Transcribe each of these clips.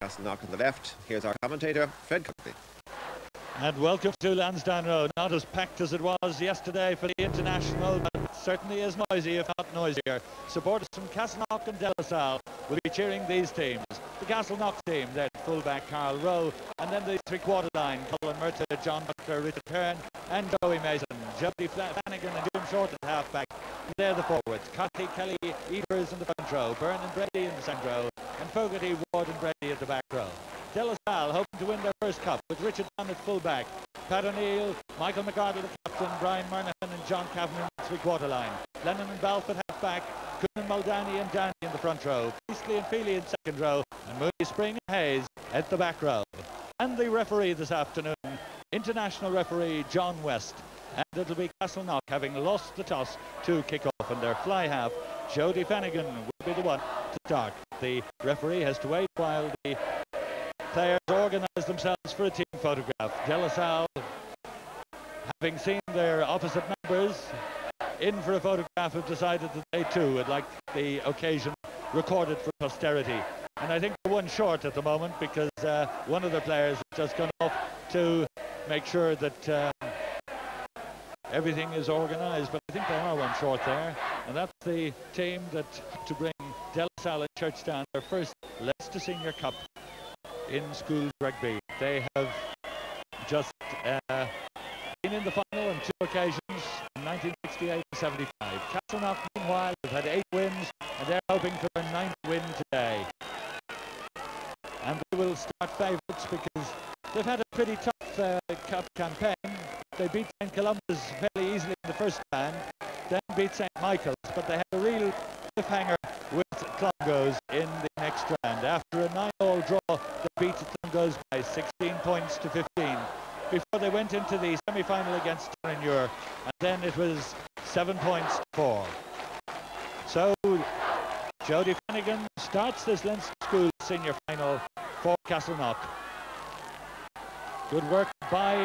Castleknock on the left. Here's our commentator, Fred Courtney. And welcome to Lansdowne Road. Not as packed as it was yesterday for the International, but certainly as noisy, if not noisier. Supporters from Castleknock and De La Salle will be cheering these teams. The Castleknock team, then fullback Carl Rowe, and then the three-quarter line, Colin Murtagh, John Butler, Richard Hearn, and Joey Mason. Jody Flanagan and Jim Short at half-back. They're the forwards. Cathy Kelly, Evers in the front row, Byrne and Brady in the second row, and Fogarty, Ward and Brady at the back row. De La Salle hoping to win their first cup with Richard Dunn at fullback, Pat O'Neill, Michael McArdle the captain, Brian Murnahan and John Kavanagh in the three-quarter line. Lennon and Balfe at half-back, Coonan Muldowney and Danny in the front row, Priestley and Feely in second row, and Mooney, Spring and Hayes at the back row. And the referee this afternoon, international referee John West. And it'll be Castleknock having lost the toss to kick off, and their fly half, Jody Flanagan, will be the one to start. The referee has to wait while the players organise themselves for a team photograph. De La Salle, having seen their opposite numbers in for a photograph, have decided that they too would like the occasion recorded for posterity. And I think they're one short at the moment because one of the players has just gone off to make sure that everything is organised, but I think they are one short there. And that's the team that to bring De La Salle and Churchdown their first Leicester Senior Cup in school rugby. They have just been in the final on two occasions, in 1968 and 75. Castleknock, meanwhile, have had 8 wins, and they're hoping for their 9th win today. And they will start favourites because they've had a pretty tough cup campaign. They beat St Columba's fairly easily in the first round, then beat St Michael's, but they had a real cliffhanger with Clongowes in the next round. After a 9-all draw, they beat Clongowes by 16 points to 15 before they went into the semi-final against Terenure, and then it was 7 points to 4. So Jody Flanagan starts this Leinster School Senior Final for Castleknock. Good work by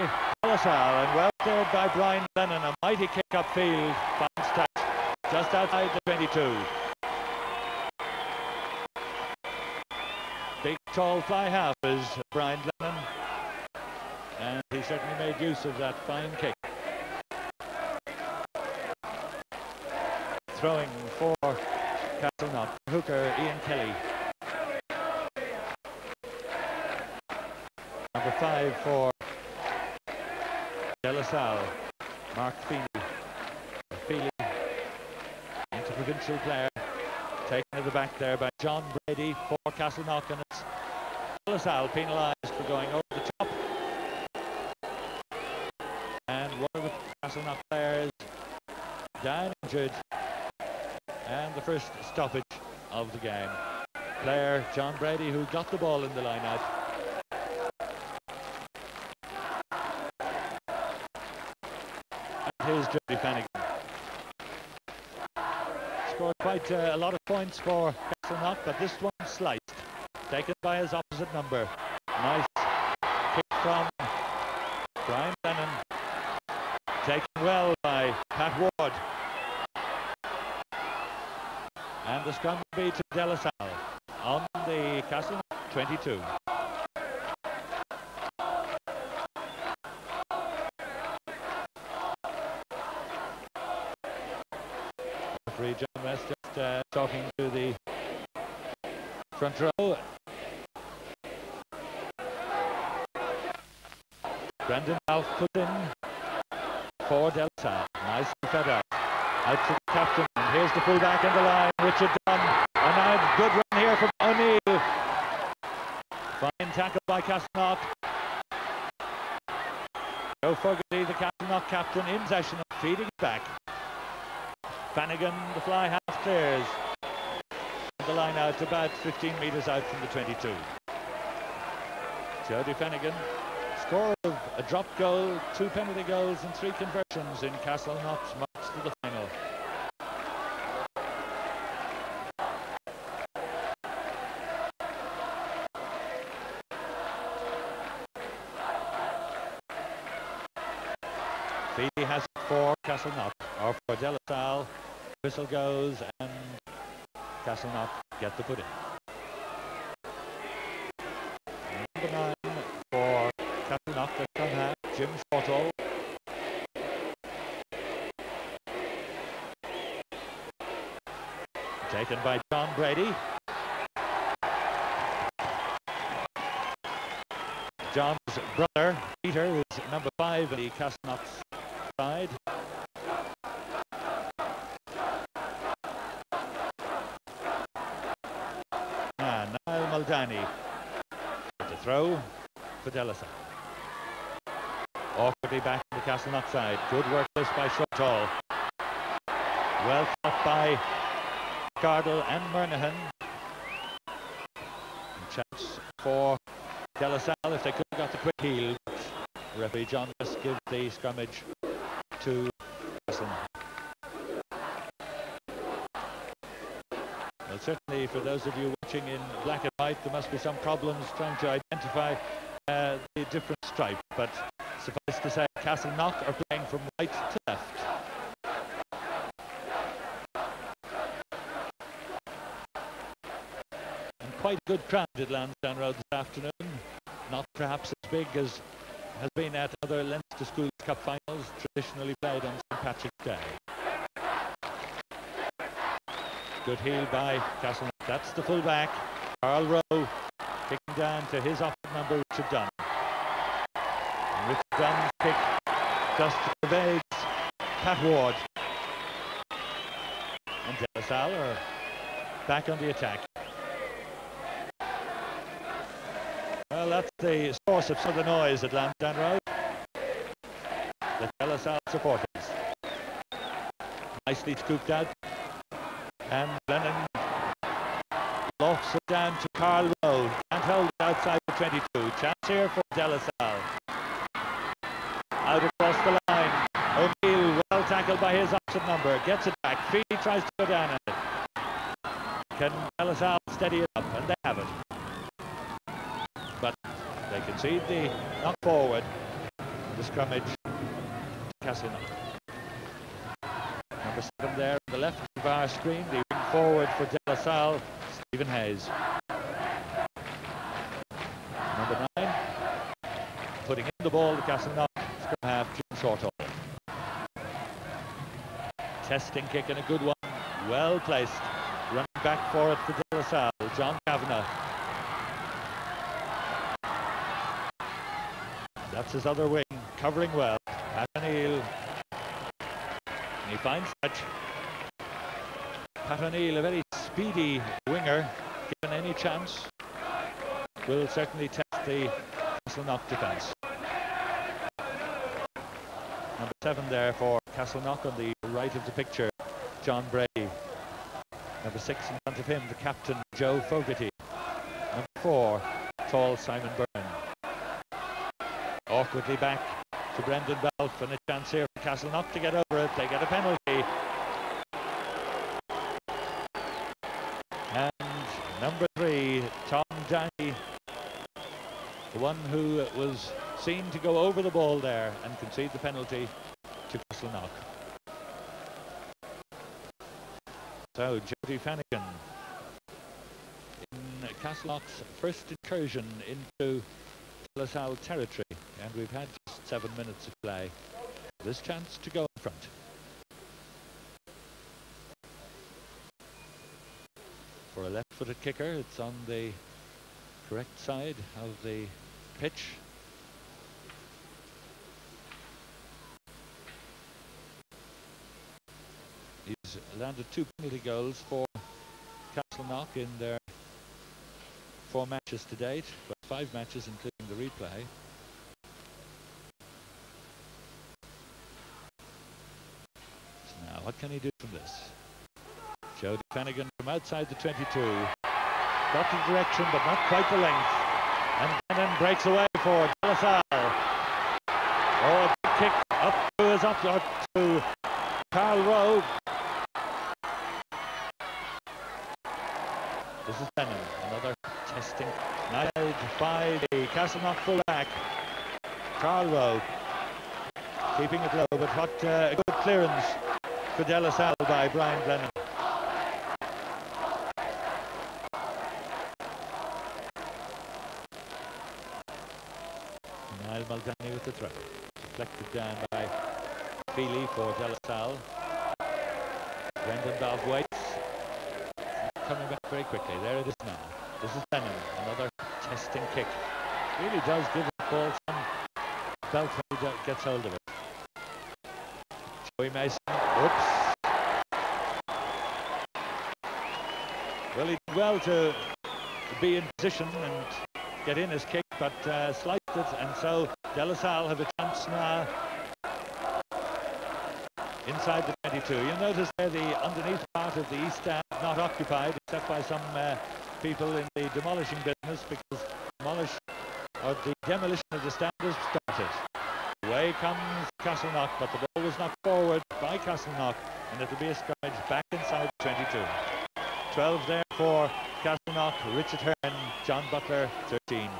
De La Salle and well cleared by Brian Lennon. A mighty kick upfield, bounce touch just outside the 22. Big tall fly half is Brian Lennon, and he certainly made use of that fine kick. Throwing for Castleknock, hooker Ian Kelly. Number 5 for De La Salle, Mark Feely. Feely into provincial player, taken at the back there by John Brady for Castleknock, and it's De La Salle penalised for going over the top. And one of the Castleknock players down injured, and the first stoppage of the game. Player John Brady, who got the ball in the line out. Here's Jody Flanagan. Scored quite a lot of points for Castleknock, but this one sliced, taken by his opposite number. Nice kick from Brian Lennon, taken well by Pat Ward. And the scrum will be to De La Salle on the Castleknock 22. Referee John West just talking to the front row. Brendan Balfe put in for De La Salle. Nicely fed out. Out to the captain. And here's the fullback in the line, Richard Dunn. And now a good run here from O'Neill. Fine tackle by Castleknock. Joe Fogarty, the Castleknock captain, in possession of feeding back. Flanagan, the fly half clears. The line out about 15 metres out from the 22. Jody Flanagan, score of a drop goal, 2 penalty goals and 3 conversions in Castleknock's march to the final. Feely has it for Castleknock, or for De La Salle. Whistle goes and Castleknock get the put in. number 9 for Castleknock, the front half, Jim Shortall. Taken by John Brady. John's brother, Peter, is number 5 in the Castleknock side. And Niall Muldowney to throw for De La Salle. Awkwardly back to the Castleknock side. Good work this by Shortall. Well caught by Cardle and Murnahan. And chance for De La Salle if they could have got the quick heel. Referee John West gives the scrummage to Castleknock. Well, certainly for those of you watching in black and white, there must be some problems trying to identify the different stripe, but suffice to say Castleknock are playing from right to left. And quite a good crowd at Lansdowne Road this afternoon. Not perhaps as big as has been at other Leinster Schools Cup finals traditionally played on St. Patrick's Day. Good heel by Castleknock. That's the full-back, Carl Rowe, kicking down to his opposite number, Richard Dunn. And Richard Dunn's kick just evades Pat Ward. And De La Salle are back on the attack. Well, that's the source of some of the noise at Lansdowne Road. The De La Salle supporters. Nicely scooped out. And Lennon lofts it down to Carl Rowe. Can't hold it outside the 22. Chance here for De La Salle. Out across the line. O'Neill well tackled by his opposite number. Gets it back. Feely tries to go down at it. Can De La Salle steady it up? And they have it. But they concede the knock forward. The scrummage. Castleknock. Number 7 there on the left of our screen. The wing forward for De La Salle, Stephen Hayes. Number 9. Putting in the ball to Castleknock. Scrum half, Jim Shortall. Testing kick and a good one. Well placed. Running back for it for De La Salle. John Kavanagh. That's his other wing, covering well. Pat O'Neill. And he finds touch. Pat O'Neill, a very speedy winger, given any chance, will certainly test the Castleknock defence. Number 7 there for Castleknock on the right of the picture, John Brady. Number 6 in front of him, the captain, Joe Fogarty. Number 4, tall Simon Byrne. Awkwardly back to Brendan Belf, and a chance here for Castleknock to get over it. They get a penalty. And number 3, Tom Downey, the one who was seen to go over the ball there and concede the penalty to Castleknock. So Jody Flanagan in Castleknock's first incursion into De La Salle territory, and we've had just 7 minutes of play. This chance to go in front. For a left-footed kicker, it's on the correct side of the pitch. He's landed 2 penalty goals for Castleknock in their 4 matches to date, but 5 matches including the replay. So now what can he do from this? Jody Flanagan from outside the 22. Got the direction but not quite the length. And then breaks away for De La Salle. Oh, a big kick up to his up to Carl Rowe. This is Lennon, another testing. Nailed by the Castleknock fullback, Carl Rowe. Keeping it low, but what a good clearance for De La Salle by Brian Lennon. Niall Muldowney with the throw. Deflected down by Feely for De La Salle. Brendan Balfe waits. Coming back very quickly. There it is now. This is Lennon. Another testing kick. Really does give the ball some belt when he gets hold of it. Joey Mason. Oops. Well, he did well to be in position and get in his kick, but sliced it, and so De La Salle have a chance now inside the 22. You'll notice there the underneath part of the east stand not occupied except by some people in the demolishing business, because the demolition of the stand has started. Away comes Castleknock, but the ball was knocked forward by Castleknock, and it'll be a scrimmage back inside the 22. 12 there for Castleknock, Richard Hearn, John Butler, 13.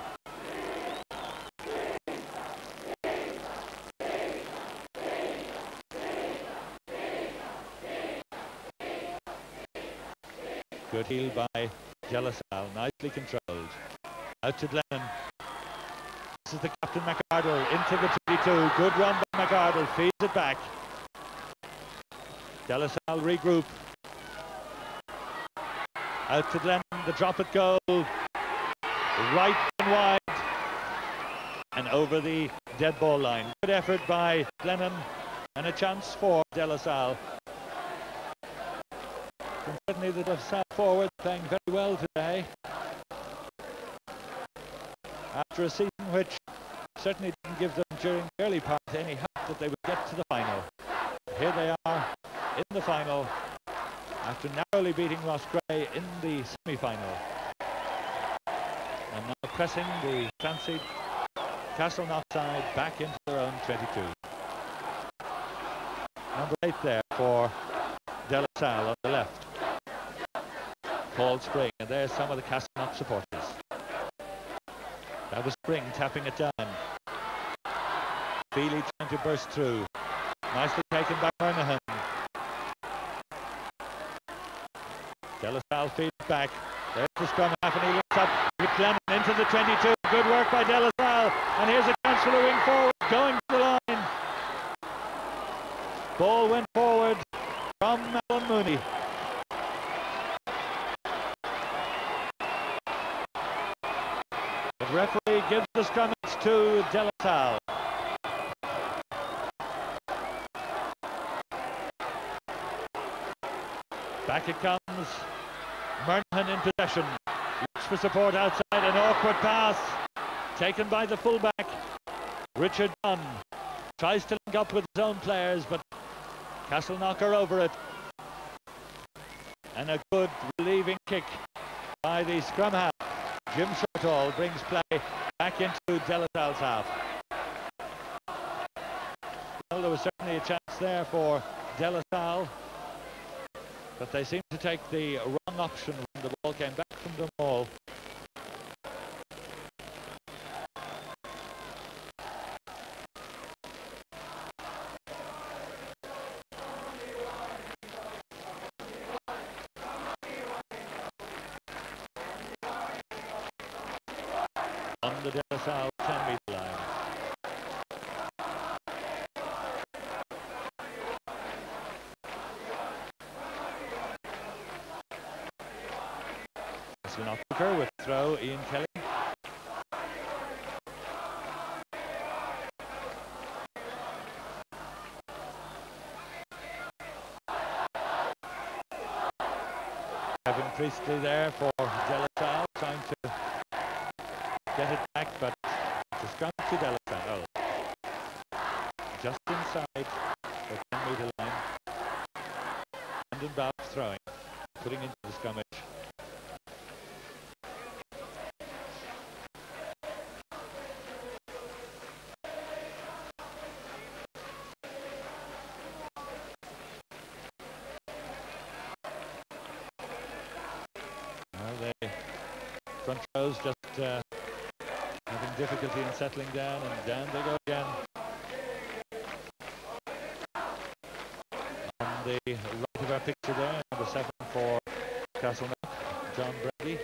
Good heel by De La Salle, nicely controlled. Out to Glennon. This is the captain McArdle into the 22. Good run by McArdle, feeds it back. De La Salle regroup. Out to Glennon, the drop it goal. Right and wide. And over the dead ball line. Good effort by Glennon and a chance for De La Salle. And certainly the De La Salle forward playing very well today. After a season which certainly didn't give them during the early part any hope that they would get to the final. Here they are in the final after narrowly beating Ross Gray in the semi-final. And now pressing the fancied Castleknock side back into their own 22. Number 8 there for De La Salle on the left. Paul Spring, and there's some of the Castleknock supporters. That was Spring tapping it down. Feely trying to burst through. Nicely taken by Murnaghan. De La Salle feeds back. There's the scrum half, and he looks up with Glennon into the 22. Good work by De La Salle. And here's a chance for the wing forward, going to the line. Ball went forward from Alan Mooney. The referee gives the scrummage to De La Salle. Back it comes. Murnaghan in possession. Looks for support outside. An awkward pass taken by the fullback, Richard Dunn. Tries to link up with his own players, but Castleknock are over it. And a good relieving kick by the scrum half. Jim Shortall brings play back into De La Salle's half. Well, there was certainly a chance there for De La Salle, but they seemed to take the wrong option when the ball came back from the maul. On the De La Salle 10-metre line. Castleknock with throw, Ian Kelly. Kevin Priestley there for De La Salle, trying to get it back, but it's gone to De La Salle. Just inside the 10-metre line. Brendan Balfe throwing, putting into the scrummage. Front rows just having difficulty in settling down, and down they go again. On the right of our picture there, number 7 for Castleknock, John Brady.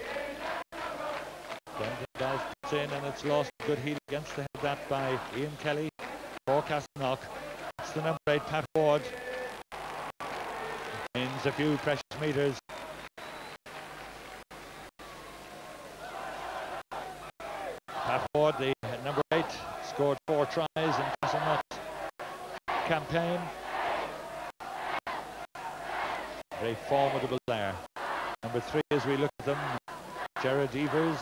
Brendan Balfe gets in, and it's lost. Good heel against the head of that by Ian Kelly for Castleknock. It's the number 8, Pat Ward. Gains a few precious metres. Pat Ward, the number 8, scored 4 tries in Castleknock's campaign. Very formidable player. Number 3, as we look at them, Jared Evers.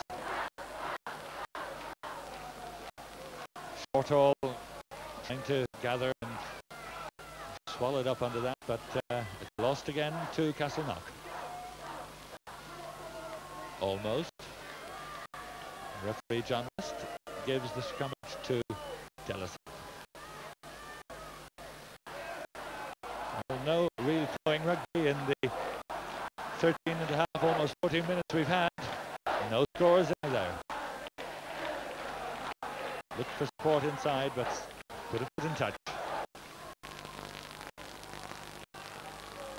Shortall trying to gather and swallowed up under that, but it's lost again to Castleknock. Almost. Referee John West gives the scrummage to De La Salle. Well, no real flowing rugby in the 13 and a half, almost 14 minutes we've had. No scores either. Look for support inside, but put it in touch.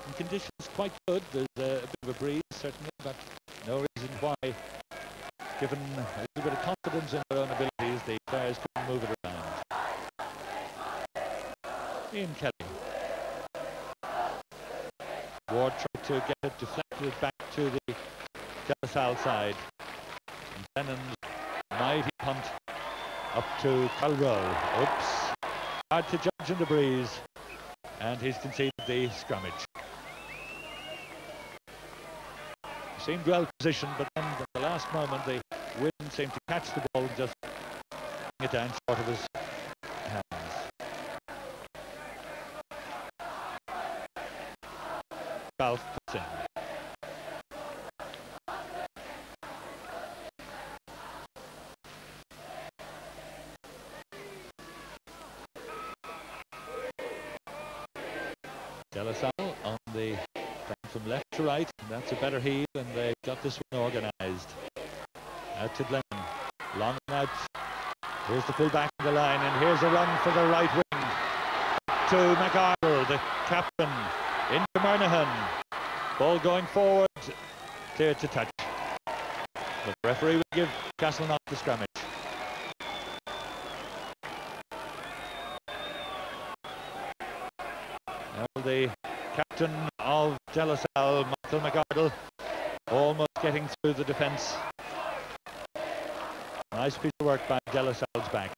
And conditions quite good. There's a bit of a breeze, certainly, but no reason why, given a little bit of confidence in their own abilities, the players couldn't move it around. Ian Kelly. Ward tried to get it deflected back to the De La Salle side. And Lennon's mighty punt up to Calrow. Oops. Hard to judge in the breeze. And he's conceded the scrummage. He seemed well positioned, but then at the last moment the wind seemed to catch the ball and just bring it down short of his hands. Ralph puts in. De La Salle on the from left to right, and that's a better heel, and they've got this one organised. Out to Glennon, long and out. Here's the full back of the line, and here's a run for the right wing to McArdle, the captain, into Murnahan. Ball going forward, clear to touch. The referee will give Castleknock the scrummage. Well, the captain of De La Salle, Michael McArdle, almost getting through the defence. Nice piece of work by De La Salle's back.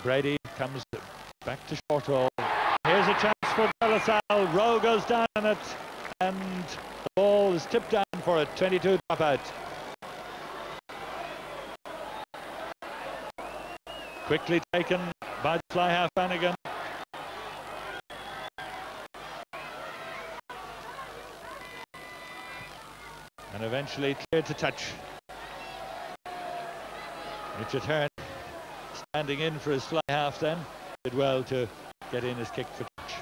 Brady comes back to Shortall. Here's a chance for De La Salle. Rowe goes down on it, and the ball is tipped down for it. 22 dropout. Quickly taken by the fly half Bannigan. And eventually cleared to touch. Richard Hearn standing in for his fly half then. Did well to get in his kick for touch.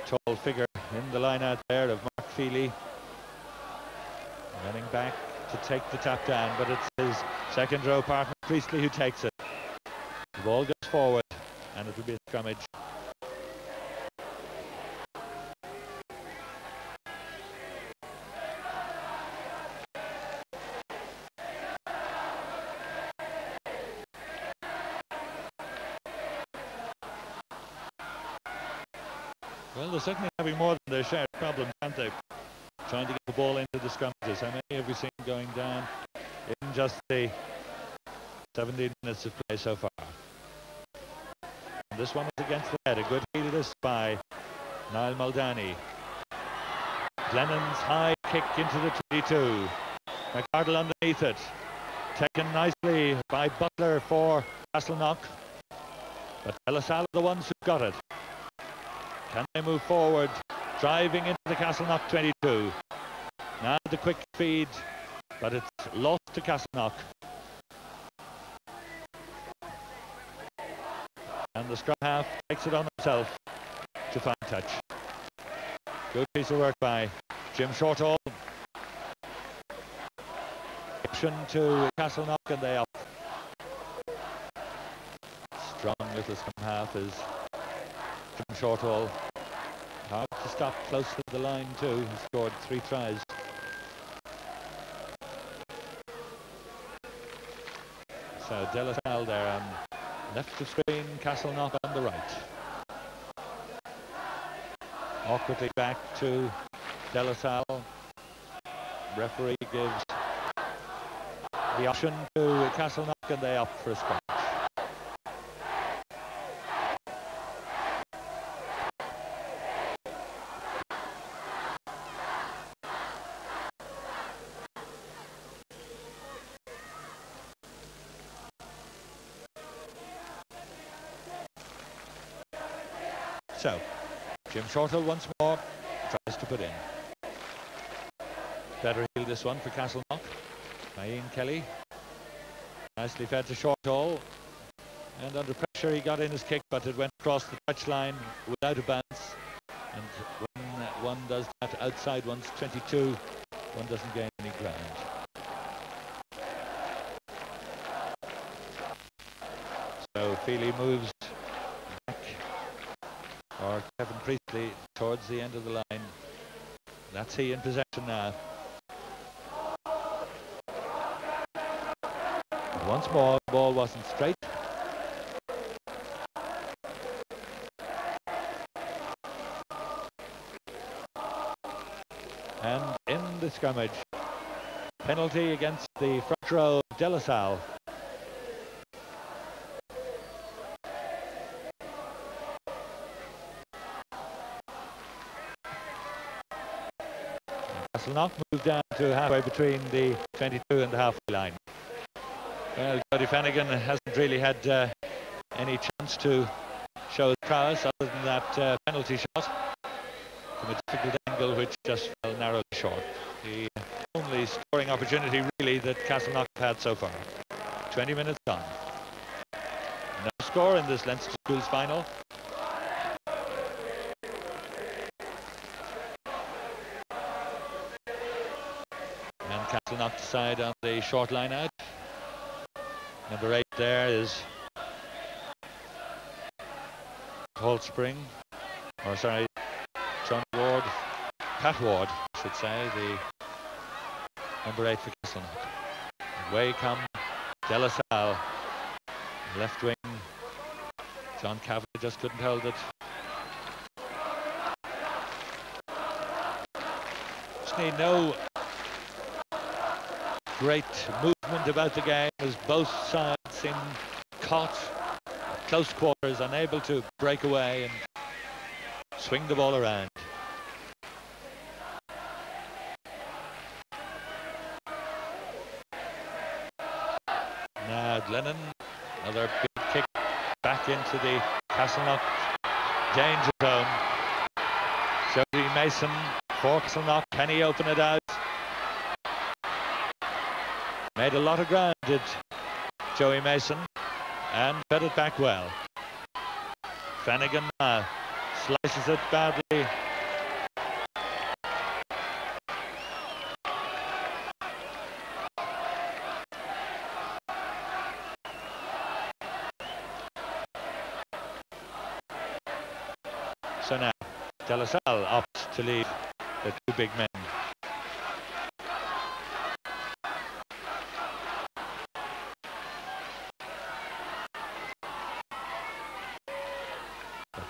Tall figure in the line out there of Mark Feely. Running back to take the tap down, but it's his second row partner Priestley who takes it. The ball goes forward, and it will be a scrummage. Well, they're certainly having more than their share of problems, aren't they? Trying to get the ball into the scrummages. How many have we seen going down in just the 17 minutes of play so far? And this one is against the head. A good heel this by Niall Muldowney. Glennon's high kick into the 22. McArdle underneath it. Taken nicely by Butler for Castleknock. But De La Salle are the ones who got it. Can they move forward? Driving into the Castleknock 22. Now the quick feed, but it's lost to Castleknock. And the scrum half takes it on himself to find touch. Good piece of work by Jim Shortall. Option to Castleknock, and they up. strong little scrum half is Jim Shortall. Hard to stop close to the line too. He scored 3 tries. So De La Salle there on left of screen, Castleknock on the right. Awkwardly back to De La Salle. Referee gives the option to Castleknock and they opt for a scratch. So, Jim Shortall once more tries to put in. Better heel this one for Castleknock by Ian Kelly. Nicely fed to Shortall. And under pressure he got in his kick, but it went across the touchline without a bounce. And when one does that outside one's 22, one doesn't gain any ground. So Feely moves back, or Kevin Priestley towards the end of the line. That's he in possession now. Once more, the ball wasn't straight. And in the scrummage, penalty against the front row of De La Salle. Castleknock moved down to halfway between the 22 and the halfway line. Well, Jody Flanagan hasn't really had any chance to show his prowess other than that penalty shot from a difficult angle which just fell narrowly short. The only scoring opportunity really that Castleknock had so far. 20 minutes on. No score in this Leinster Schools final. And Castleknock decide on the short line out. Number 8 there is Paul Spring, or sorry, John Ward, Pat Ward, I should say, the number 8 for Castleknock. Away come De La Salle, left wing. John Cavanagh just couldn't hold it. Just need no great movement about the game as both sides seem caught at close quarters, unable to break away and swing the ball around. Now Glennon, another big kick back into the Castleknock danger zone. Jody Mason for Castleknock, can he open it out? Made a lot of ground, did Joey Mason, and fed it back well. Flanagan now slices it badly. So now De La Salle opts to leave the 2 big men.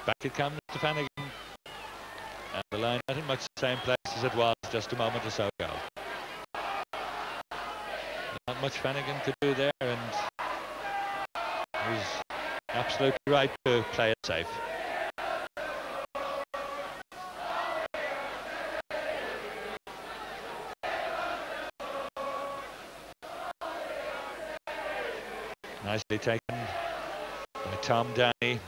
Back it comes to Flanagan, and the line not in much the same place as it was just a moment or so ago. Not much Flanagan could do there, and he's absolutely right to play it safe. Nicely taken by Tom Downey.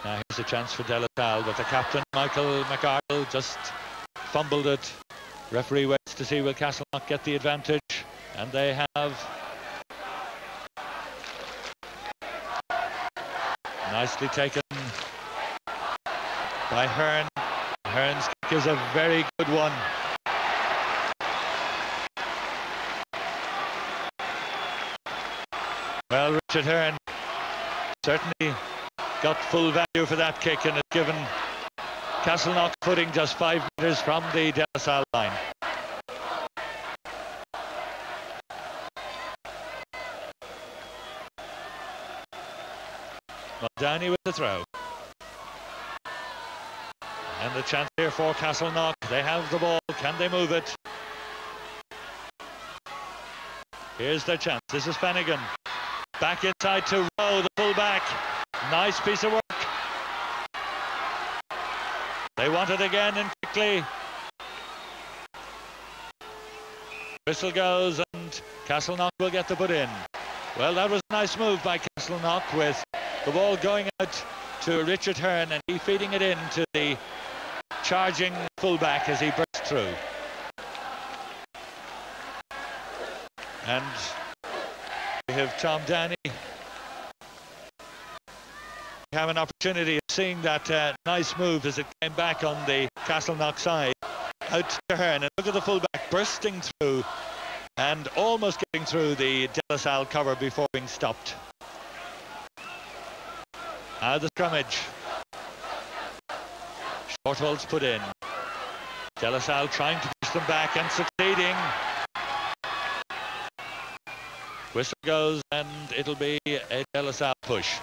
Now here's a chance for De La Salle, but the captain, Michael McArdle, just fumbled it. Referee waits to see will Castleknock get the advantage, and they have. Nicely taken by Hearn. Hearn's kick is a very good one. Well, Richard Hearn Certainly got full value for that kick, and it's given Castleknock footing just 5 metres from the De La Salle line. Muldowney with the throw. And the chance here for Castleknock. They have the ball. Can they move it? Here's their chance. This is Flanagan. Back inside to Rowe, the fullback. Nice piece of work. They want it again and quickly. Whistle goes and Castleknock will get the put in. Well, that was a nice move by Castleknock, with the ball going out to Richard Hearn and he feeding it in to the charging fullback as he burst through. And we have Tom Downey. We have an opportunity of seeing that nice move as it came back on the Castleknock side out to Hearn, and look at the fullback bursting through and almost getting through the De La Salle cover before being stopped. Now the scrummage. Short holes put in. De La Salle trying to push them back and succeeding. Whistle goes and it'll be a De La Salle push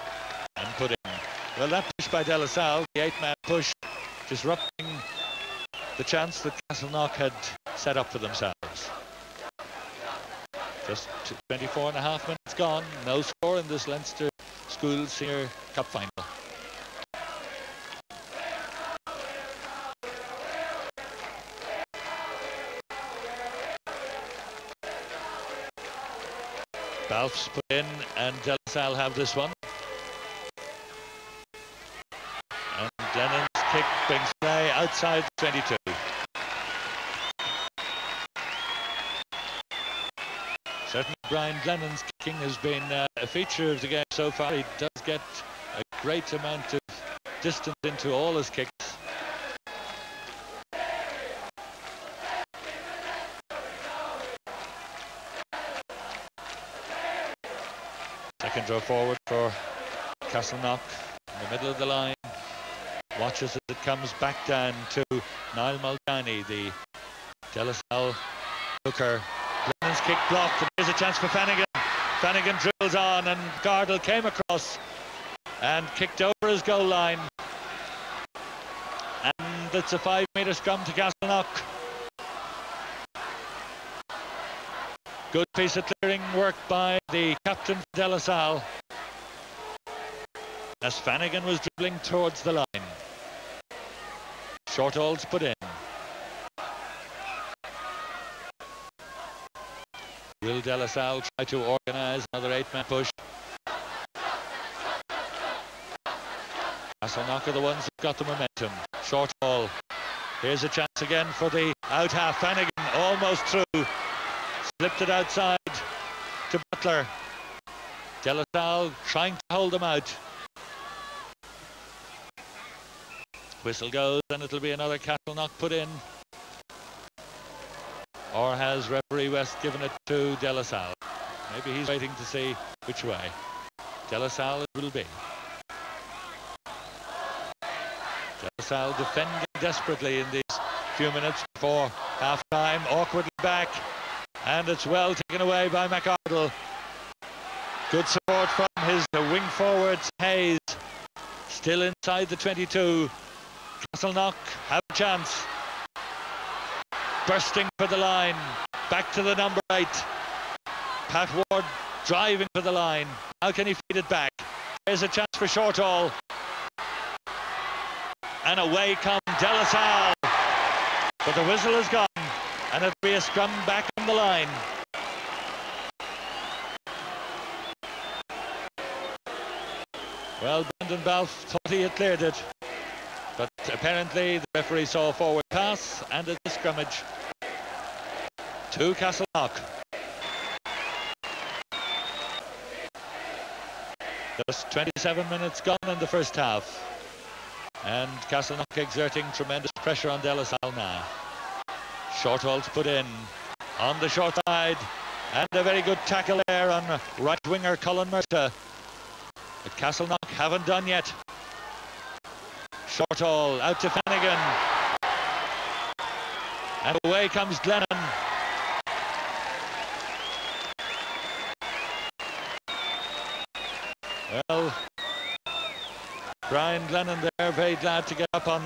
and put in. Well, that push by De La Salle, the 8-man push, disrupting the chance that Castleknock had set up for themselves. Just 24 and a half minutes gone. No score in this Leinster School Senior Cup final. Balf's put in and De La Salle have this one. And Lennon's kick brings play outside 22. Certainly Brian Lennon's kicking has been a feature of the game so far. He does get a great amount of distance into all his kicks. Second row forward for Castleknock in the middle of the line. Watches as it comes back down to Niall Muldowney, the De La Salle hooker. Lennon's kick blocked, and here's a chance for Flanagan. Flanagan drills on, and Gardle came across and kicked over his goal line. And it's a 5-metre scrum to Castleknock. Good piece of clearing work by the captain for De La Salle, as Flanagan was dribbling towards the line. Short holes put in. Will De La Salle try to organise another 8-man push? Castleknock are the ones who've got the momentum. Short ball. Here's a chance again for the out half. Flanagan almost through. Slipped it outside to Butler. De La Salle trying to hold them out. Whistle goes and it'll be another Castleknock put in. Or has referee West given it to De La Salle? Maybe he's waiting to see which way. De La Salle it will be. De La Salle defending desperately in these few minutes before half-time. Awkwardly back. And it's well taken away by McArdle. Good support from his wing forwards, Hayes. Still inside the 22. Castleknock have a chance. Bursting for the line. Back to the number 8. Pat Ward driving for the line. How can he feed it back? There's a chance for Shortall. And away come De La Salle. But the whistle is gone. And it'll be a scrum back on the line. Well, Brendan Balfe thought he had cleared it, but apparently the referee saw a forward pass and it's a scrimmage to Castleknock. Just 27 minutes gone in the first half, and Castleknock exerting tremendous pressure on De La Salle now. Short holes put in on the short side, and a very good tackle there on right winger Colin Murtagh. But Castleknock haven't done yet. Short all out to Flanagan. And away comes Glennon. Well, Brian Glennon there, very glad to get up on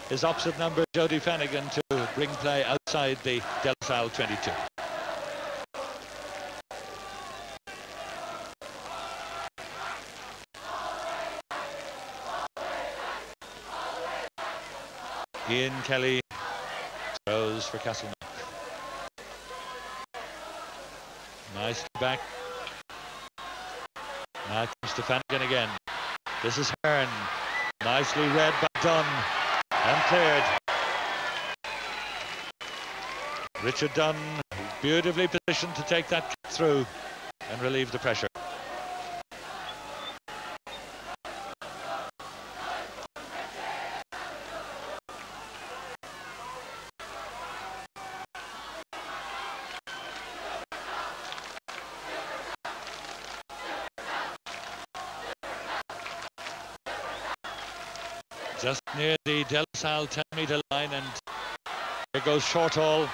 his opposite number, Jody Flanagan, to bring play outside the De La Salle 22. Ian Kelly throws for Castleknock. Nicely back. Now comes to Flanagan again. This is Hearn. Nicely read by Dunn and cleared. Richard Dunn beautifully positioned to take that kick through and relieve the pressure. Just near the De La Salle 10-metre line, and here goes Shortall.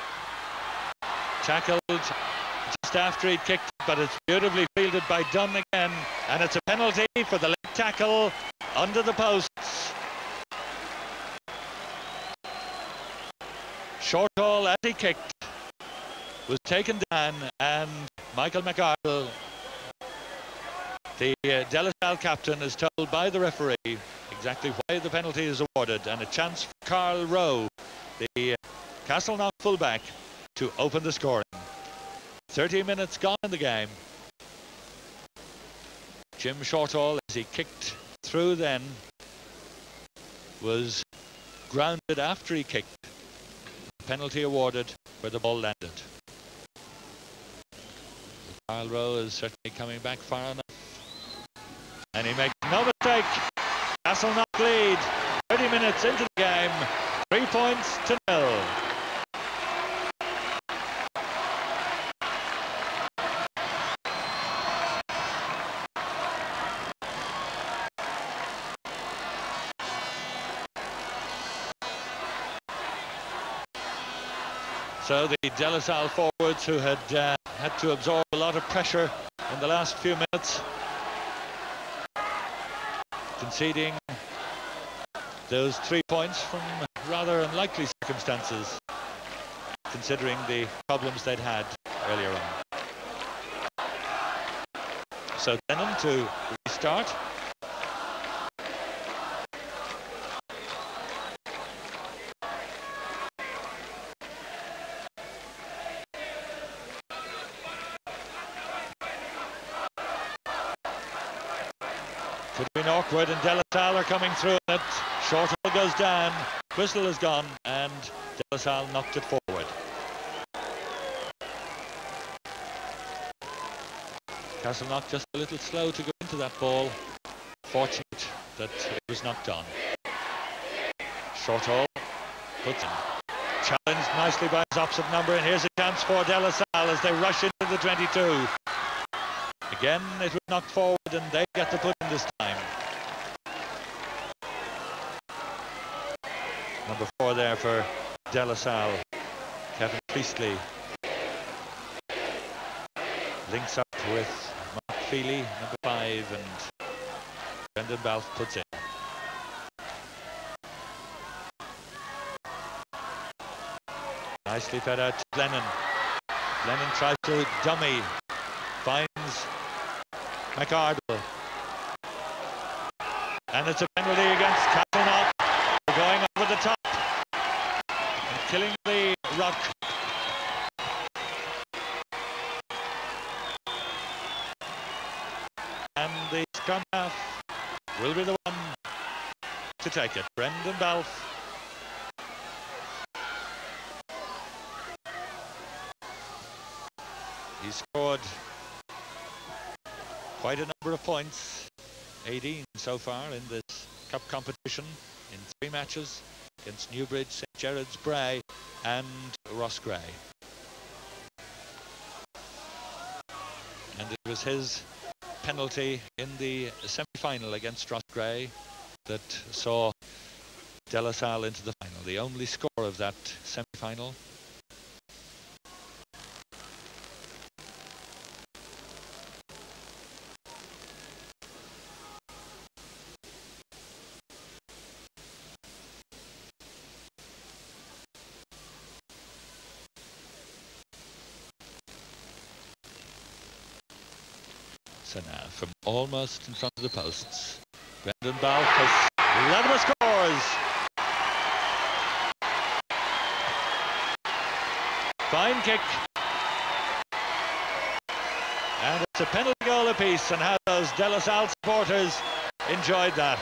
Tackled just after he'd kicked, but it's beautifully fielded by Dunn again, and it's a penalty for the leg tackle under the posts. Shortall, as he kicked, was taken down, and Michael McArdle, the De La Salle captain, is told by the referee exactly why the penalty is awarded, and a chance for Carl Rowe, the Castleknock fullback, to open the scoring. 30 minutes gone in the game. Jim Shortall, as he kicked through then, was grounded after he kicked. Penalty awarded where the ball landed. Carl Rowe is certainly coming back far enough, and he makes no mistake. Castleknock lead 30 minutes into the game, 3 points to 0. So the De La Salle forwards, who had had to absorb a lot of pressure in the last few minutes, conceding those 3 points from rather unlikely circumstances, considering the problems they'd had earlier on. So Denon to restart. Could have been awkward, and De La Salle are coming through it. Shortall goes down, whistle is gone, and De La Salle knocked it forward. Castleknock just a little slow to go into that ball. Fortunate that it was knocked on. Shortall puts in. Challenged nicely by his opposite number, and here's a chance for De La Salle as they rush into the 22. Again, it was knocked forward, and they get the put in this time. Number 4 there for De La Salle, Kevin Priestley. Links up with Mark Feely, number 5, and Brendan Balfe puts in. Nicely fed out to Glennon. Glennon tries to dummy, finds McArdle, and it's a penalty against Castleknock for going over the top and killing the ruck. And the scrum half will be the one to take it. Brendan Balfe. He scored quite a number of points, 18 so far in this cup competition, in 3 matches against Newbridge, St Gerrard's, Bray and Ross Gray. And it was his penalty in the semi-final against Ross Gray that saw De La Salle into the final. The only score of that semi-final. So now, from almost in front of the posts, Brendan Balfe has Latimer scores. Fine kick. And it's a penalty goal apiece, and how those De La Salle supporters enjoyed that.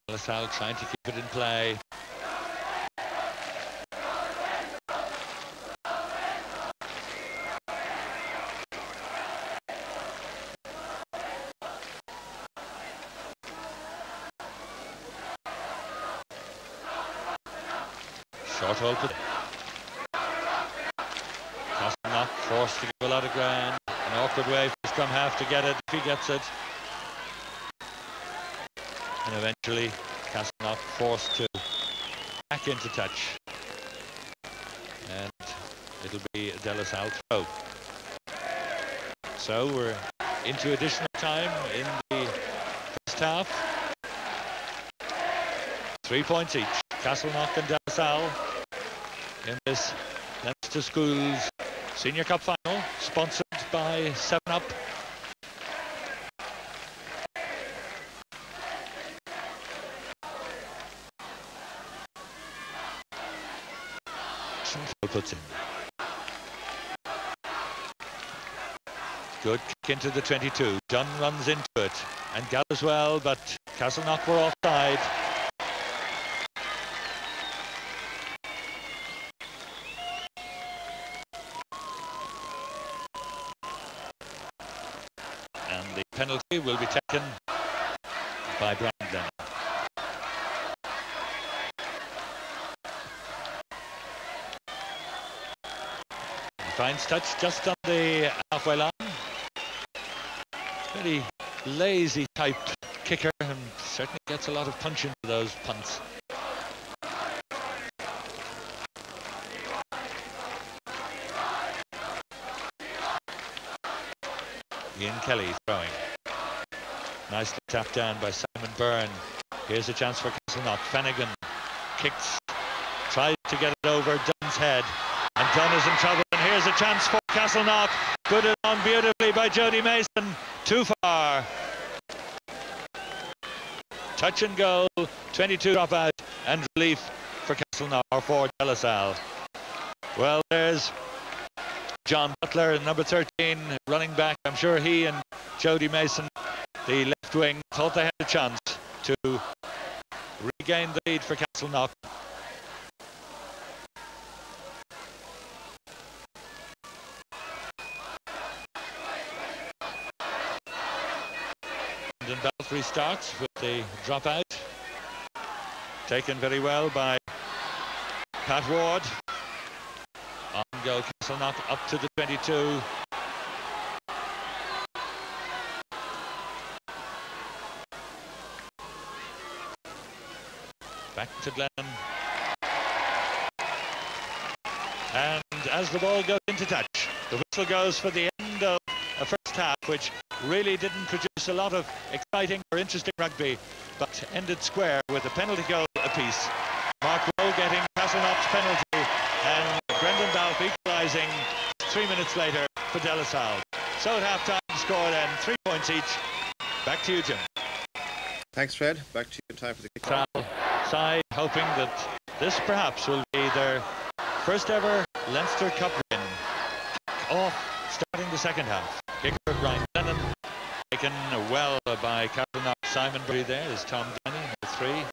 De La Salle trying to keep it in play. Short hold for Castleknock, forced to give a lot of ground. An awkward way for the scrum half to get it if he gets it. And eventually Castleknock forced to back into touch. And it'll be a De La Salle throw. So we're into additional time in the first half. 3 points each. Castleknock and De La Salle in this Leinster Schools Senior Cup final, sponsored by 7-Up. Puts in. Good kick into the 22. Dunn runs into it and gathers well, but Castleknock were offside. And the penalty will be taken by Brandon. Finds touch just on the halfway line. Very lazy type kicker, and certainly gets a lot of punch into those punts. Ian Kelly throwing. Nicely tapped down by Simon Byrne. Here's a chance for Castleknock. Flanagan kicks, tries to get it over Dunn's head, and Dunn is in trouble. And here's a chance for Castleknock. Put it on beautifully by Jody Mason. Too far. Touch and goal. 22 drop out and relief for Castleknock, or for De La Salle. Well, there's John Butler, number 13, running back. I'm sure he and Jody Mason, the left wing, thought they had a chance to regain the lead for Castleknock. And Balfe restarts with the dropout, taken very well by Pat Ward. On goal, Castleknock up to the 22. Back to Glennon. And as the ball goes into touch, the whistle goes for the end of a first half, which really didn't produce a lot of exciting or interesting rugby, but ended square with a penalty goal apiece. Mark Rowe getting Castleknock's penalty, and Brendan Balfe equalising 3 minutes later for De La Salle. So at half-time, score then 3 points each. Back to you, Jim. Thanks, Fred. Back to you in time for the kick-off. Side hoping that this perhaps will be their first ever Leinster Cup win. Off starting the second half. Kicker Brian Lennon, taken well by Castleknock. Simon Berry there is Tom Denny, number 3.